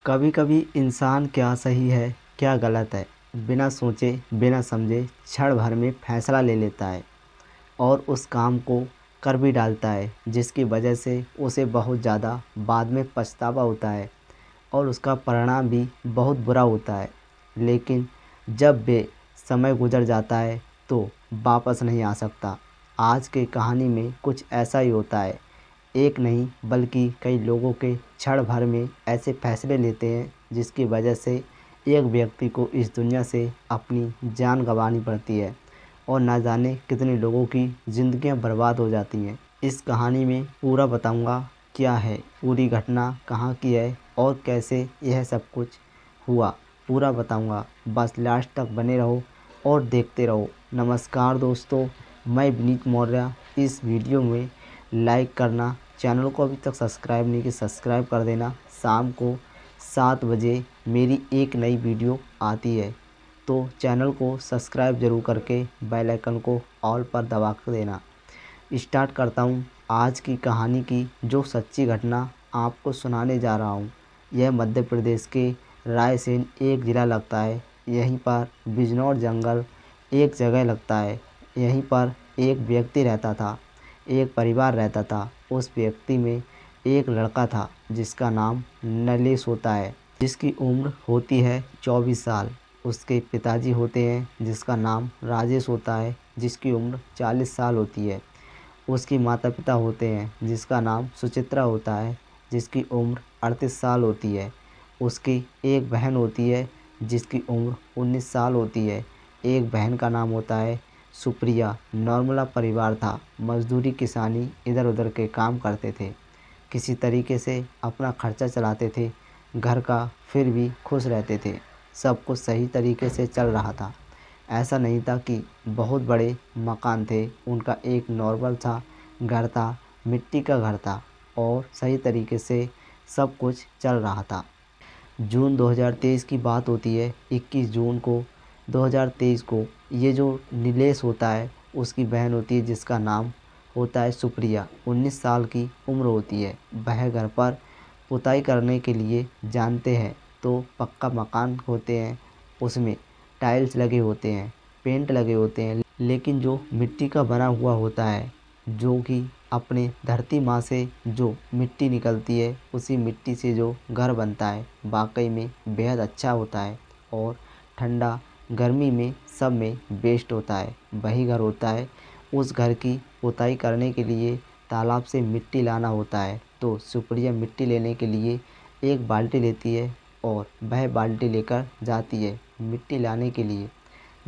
कभी कभी इंसान क्या सही है क्या गलत है बिना सोचे बिना समझे क्षण भर में फैसला ले लेता है और उस काम को कर भी डालता है जिसकी वजह से उसे बहुत ज़्यादा बाद में पछतावा होता है और उसका परिणाम भी बहुत बुरा होता है। लेकिन जब वे समय गुजर जाता है तो वापस नहीं आ सकता। आज की कहानी में कुछ ऐसा ही होता है। एक नहीं बल्कि कई लोगों के क्षण भर में ऐसे फैसले लेते हैं जिसकी वजह से एक व्यक्ति को इस दुनिया से अपनी जान गंवानी पड़ती है और ना जाने कितने लोगों की ज़िंदगियां बर्बाद हो जाती हैं। इस कहानी में पूरा बताऊंगा क्या है पूरी घटना कहाँ की है और कैसे यह सब कुछ हुआ, पूरा बताऊंगा। बस लास्ट तक बने रहो और देखते रहो। नमस्कार दोस्तों, मैं विनीत मौर्य। इस वीडियो में लाइक करना, चैनल को अभी तक सब्सक्राइब नहीं किया सब्सक्राइब कर देना। शाम को 7 बजे मेरी एक नई वीडियो आती है तो चैनल को सब्सक्राइब ज़रूर करके बेल आइकन को ऑल पर दबा कर देना। स्टार्ट करता हूँ आज की कहानी की जो सच्ची घटना आपको सुनाने जा रहा हूँ। यह मध्य प्रदेश के रायसेन एक ज़िला लगता है। यहीं पर बिजनौर जंगल एक जगह लगता है। यहीं पर एक व्यक्ति रहता था, एक परिवार रहता था। उस व्यक्ति में एक लड़का था जिसका नाम नलेश होता है, जिसकी उम्र होती है 24 साल। उसके पिताजी होते हैं जिसका नाम राजेश होता है, जिसकी उम्र 40 साल होती है। उसकी माता पिता होते हैं जिसका नाम सुचित्रा होता है, जिसकी उम्र 38 साल होती है। उसकी एक बहन होती है जिसकी उम्र 19 साल होती है। एक बहन का नाम होता है सुप्रिया। नॉर्मला परिवार था, मजदूरी किसानी इधर उधर के काम करते थे, किसी तरीके से अपना खर्चा चलाते थे घर का, फिर भी खुश रहते थे। सब कुछ सही तरीके से चल रहा था। ऐसा नहीं था कि बहुत बड़े मकान थे, उनका एक नॉर्मल सा घर था, मिट्टी का घर था और सही तरीके से सब कुछ चल रहा था। जून 2023 की बात होती है। 21 जून को 2023 को ये जो नीलेश होता है उसकी बहन होती है जिसका नाम होता है सुप्रिया। 19 साल की उम्र होती है। वह घर पर पुताई करने के लिए जानते हैं तो पक्का मकान होते हैं, उसमें टाइल्स लगे होते हैं, पेंट लगे होते हैं, लेकिन जो मिट्टी का बना हुआ होता है, जो कि अपने धरती माँ से जो मिट्टी निकलती है उसी मिट्टी से जो घर बनता है वाकई में बेहद अच्छा होता है और ठंडा गर्मी में सब में बेस्ट होता है। वही घर होता है। उस घर की पुताई करने के लिए तालाब से मिट्टी लाना होता है तो सुप्रिया मिट्टी लेने के लिए एक बाल्टी लेती है और वह बाल्टी लेकर जाती है मिट्टी लाने के लिए।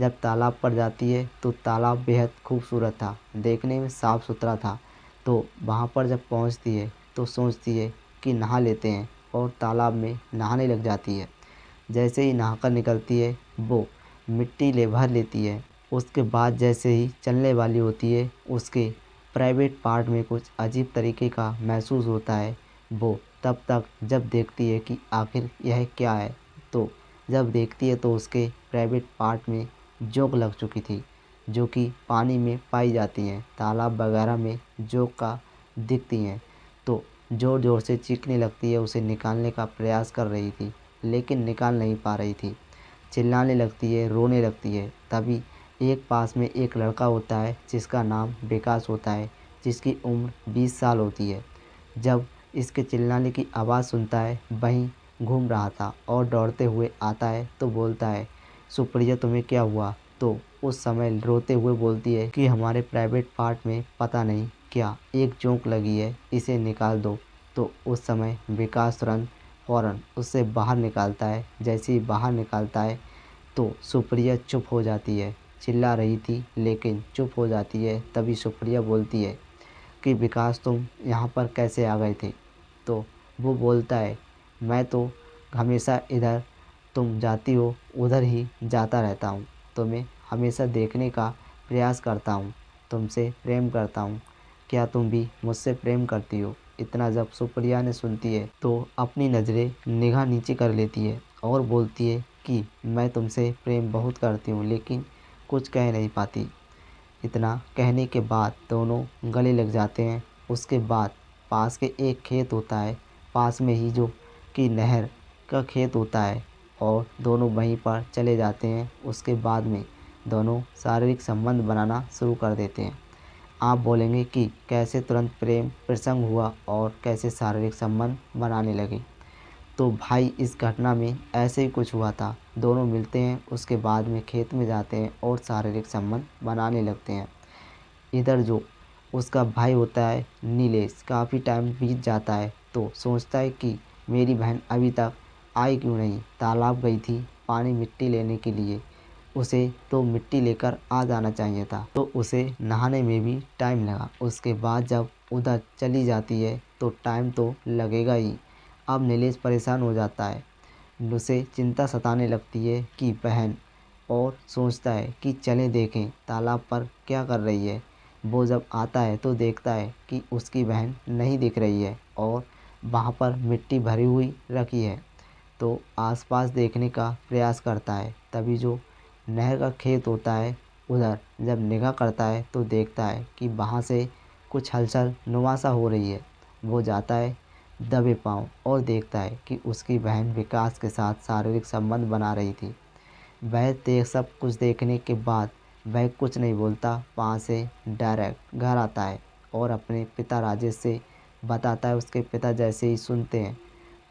जब तालाब पर जाती है तो तालाब बेहद खूबसूरत था, देखने में साफ़ सुथरा था। तो वहाँ पर जब पहुँचती है तो सोचती है कि नहा लेते हैं और तालाब में नहाने लग जाती है। जैसे ही नहाकर निकलती है वो मिट्टी ले भर लेती है। उसके बाद जैसे ही चलने वाली होती है उसके प्राइवेट पार्ट में कुछ अजीब तरीके का महसूस होता है। वो तब तक जब देखती है कि आखिर यह क्या है, तो जब देखती है तो उसके प्राइवेट पार्ट में जोंक लग चुकी थी, जो कि पानी में पाई जाती हैं, तालाब वगैरह में जोंक का दिखती हैं। तो ज़ोर ज़ोर से चीखने लगती है, उसे निकालने का प्रयास कर रही थी लेकिन निकाल नहीं पा रही थी। चिल्लाने लगती है, रोने लगती है। तभी एक पास में एक लड़का होता है जिसका नाम विकास होता है, जिसकी उम्र 20 साल होती है। जब इसके चिल्लाने की आवाज़ सुनता है वहीं घूम रहा था और दौड़ते हुए आता है तो बोलता है, सुप्रिया तुम्हें क्या हुआ? तो उस समय रोते हुए बोलती है कि हमारे प्राइवेट पार्ट में पता नहीं क्या एक जोंक लगी है, इसे निकाल दो। तो उस समय विकास तुरंत फ़ौरन उससे बाहर निकालता है। जैसे ही बाहर निकालता है तो सुप्रिया चुप हो जाती है। चिल्ला रही थी लेकिन चुप हो जाती है। तभी सुप्रिया बोलती है कि विकास तुम यहाँ पर कैसे आ गए थे? तो वो बोलता है मैं तो हमेशा इधर तुम जाती हो उधर ही जाता रहता हूँ, तुम्हें हमेशा देखने का प्रयास करता हूँ, तुमसे प्रेम करता हूँ, क्या तुम भी मुझसे प्रेम करती हो? इतना जब सुप्रिया ने सुनती है तो अपनी नज़रें निगाह नीचे कर लेती है और बोलती है कि मैं तुमसे प्रेम बहुत करती हूँ लेकिन कुछ कह नहीं पाती। इतना कहने के बाद दोनों गले लग जाते हैं। उसके बाद पास के एक खेत होता है, पास में ही जो कि नहर का खेत होता है और दोनों वहीं पर चले जाते हैं। उसके बाद में दोनों शारीरिक संबंध बनाना शुरू कर देते हैं। आप बोलेंगे कि कैसे तुरंत प्रेम प्रसंग हुआ और कैसे शारीरिक संबंध बनाने लगे। तो भाई इस घटना में ऐसे ही कुछ हुआ था। दोनों मिलते हैं, उसके बाद में खेत में जाते हैं और शारीरिक संबंध बनाने लगते हैं। इधर जो उसका भाई होता है नीलेश, काफ़ी टाइम बीत जाता है तो सोचता है कि मेरी बहन अभी तक आई क्यों नहीं। तालाब गई थी पानी मिट्टी लेने के लिए, उसे तो मिट्टी लेकर आ जाना चाहिए था। तो उसे नहाने में भी टाइम लगा। उसके बाद जब उधर चली जाती है तो टाइम तो लगेगा ही। अब नीलेश परेशान हो जाता है, उसे चिंता सताने लगती है कि बहन, और सोचता है कि चलें देखें तालाब पर क्या कर रही है। वो जब आता है तो देखता है कि उसकी बहन नहीं दिख रही है और वहाँ पर मिट्टी भरी हुई रखी है। तो आसपास देखने का प्रयास करता है। तभी जो नहर का खेत होता है उधर जब निगाह करता है तो देखता है कि वहाँ से कुछ हलचल नुमासा हो रही है। वो जाता है दबे पाँव और देखता है कि उसकी बहन विकास के साथ शारीरिक संबंध बना रही थी। वह सब कुछ देखने के बाद वह कुछ नहीं बोलता, वहाँ से डायरेक्ट घर आता है और अपने पिता राजेश से बताता है। उसके पिता जैसे ही सुनते हैं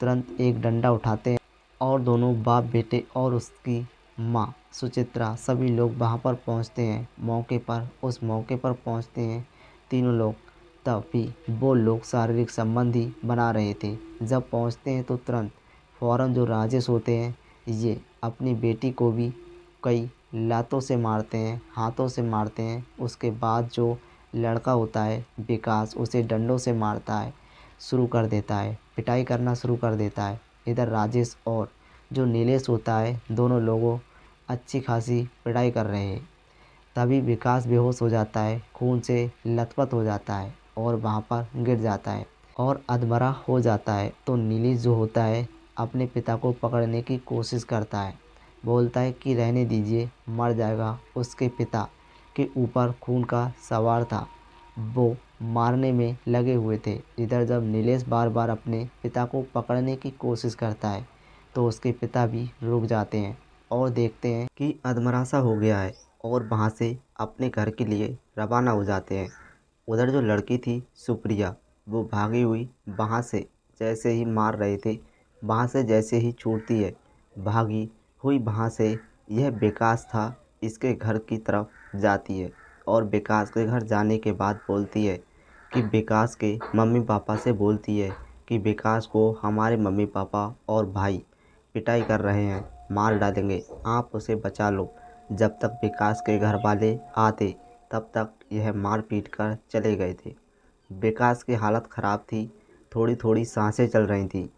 तुरंत एक डंडा उठाते हैं और दोनों बाप बेटे और उसकी माँ सुचित्रा सभी लोग वहाँ पर पहुँचते हैं मौके पर। उस मौके पर पहुँचते हैं तीनों लोग, तभी वो लोग शारीरिक संबंध ही बना रहे थे। जब पहुँचते हैं तो तुरंत फ़ौरन जो राजेश होते हैं ये अपनी बेटी को भी कई लातों से मारते हैं, हाथों से मारते हैं। उसके बाद जो लड़का होता है विकास उसे डंडों से मारता है, शुरू कर देता है, पिटाई करना शुरू कर देता है। इधर राजेश और जो नीलेश होता है दोनों लोगों अच्छी खासी पिटाई कर रहे हैं। तभी विकास बेहोश हो जाता है, खून से लथपथ हो जाता है और वहाँ पर गिर जाता है और अधमरा हो जाता है। तो नीलेश जो होता है अपने पिता को पकड़ने की कोशिश करता है, बोलता है कि रहने दीजिए मर जाएगा। उसके पिता के ऊपर खून का सवार था, वो मारने में लगे हुए थे। इधर जब नीलेश बार बार अपने पिता को पकड़ने की कोशिश करता है तो उसके पिता भी रुक जाते हैं और देखते हैं कि अधमरासा हो गया है और वहाँ से अपने घर के लिए रवाना हो जाते हैं। उधर जो लड़की थी सुप्रिया, वो भागी हुई वहाँ से जैसे ही मार रहे थे, वहाँ से जैसे ही छूटती है भागी हुई वहाँ से यह विकास था इसके घर की तरफ जाती है और विकास के घर जाने के बाद बोलती है कि विकास के मम्मी पापा से बोलती है कि विकास को हमारे मम्मी पापा और भाई पिटाई कर रहे हैं, मार डालेंगे, आप उसे बचा लो। जब तक विकास के घर वाले आते तब तक यह मार पीट कर चले गए थे। विकास की हालत ख़राब थी, थोड़ी थोड़ी सांसें चल रही थी।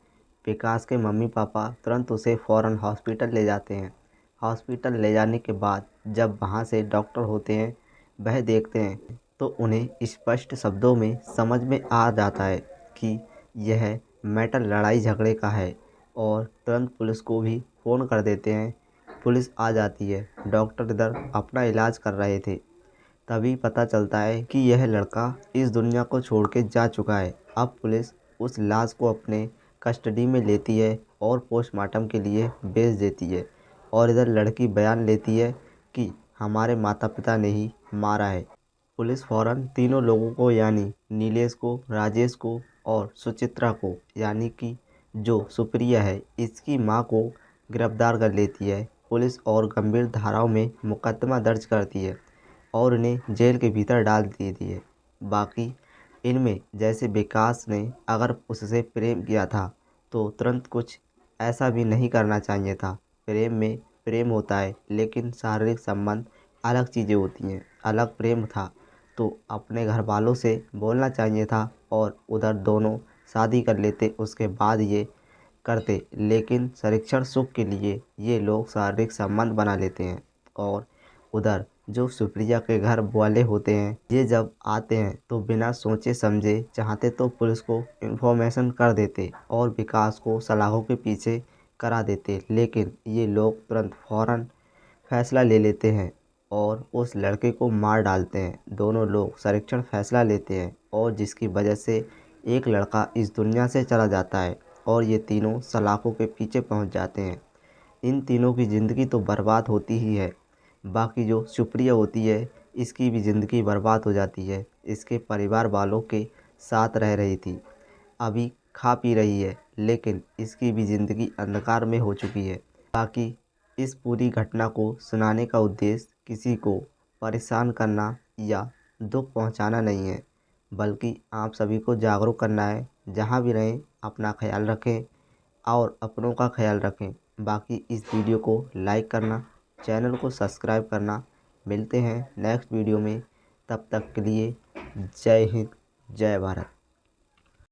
विकास के मम्मी पापा तुरंत उसे फ़ौरन हॉस्पिटल ले जाते हैं। हॉस्पिटल ले जाने के बाद जब वहाँ से डॉक्टर होते हैं वह देखते हैं तो उन्हें स्पष्ट शब्दों में समझ में आ जाता है कि यह मैटर लड़ाई झगड़े का है और तुरंत पुलिस को भी फ़ोन कर देते हैं। पुलिस आ जाती है, डॉक्टर इधर अपना इलाज कर रहे थे। तभी पता चलता है कि यह लड़का इस दुनिया को छोड़ के जा चुका है। अब पुलिस उस लाश को अपने कस्टडी में लेती है और पोस्टमार्टम के लिए भेज देती है और इधर लड़की बयान लेती है कि हमारे माता पिता ने ही मारा है। पुलिस फ़ौरन तीनों लोगों को यानी नीलेश को, राजेश को और सुचित्रा को यानी कि जो सुप्रिया है इसकी मां को गिरफ्तार कर लेती है। पुलिस और गंभीर धाराओं में मुकदमा दर्ज करती है और उन्हें जेल के भीतर डाल देती है। बाकी इनमें जैसे विकास ने अगर उससे प्रेम किया था तो तुरंत कुछ ऐसा भी नहीं करना चाहिए था। प्रेम में प्रेम होता है लेकिन शारीरिक संबंध अलग चीज़ें होती हैं। अलग प्रेम था तो अपने घर वालों से बोलना चाहिए था और उधर दोनों शादी कर लेते, उसके बाद ये करते। लेकिन संरक्षण सुख के लिए ये लोग शारीरिक संबंध बना लेते हैं और उधर जो सुप्रिया के घर वाले होते हैं ये जब आते हैं तो बिना सोचे समझे चाहते तो पुलिस को इन्फॉर्मेशन कर देते और विकास को सलाखों के पीछे करा देते। लेकिन ये लोग तुरंत फ़ौरन फैसला ले लेते हैं और उस लड़के को मार डालते हैं। दोनों लोग संरक्षण फैसला लेते हैं और जिसकी वजह से एक लड़का इस दुनिया से चला जाता है और ये तीनों सलाखों के पीछे पहुंच जाते हैं। इन तीनों की ज़िंदगी तो बर्बाद होती ही है, बाकी जो सुप्रिया होती है इसकी भी ज़िंदगी बर्बाद हो जाती है। इसके परिवार वालों के साथ रह रही थी, अभी खा पी रही है, लेकिन इसकी भी ज़िंदगी अंधकार में हो चुकी है। बाकी इस पूरी घटना को सुनाने का उद्देश्य किसी को परेशान करना या दुख पहुंचाना नहीं है, बल्कि आप सभी को जागरूक करना है। जहां भी रहें अपना ख्याल रखें और अपनों का ख्याल रखें। बाकी इस वीडियो को लाइक करना, चैनल को सब्सक्राइब करना। मिलते हैं नेक्स्ट वीडियो में, तब तक के लिए जय हिंद, जय भारत।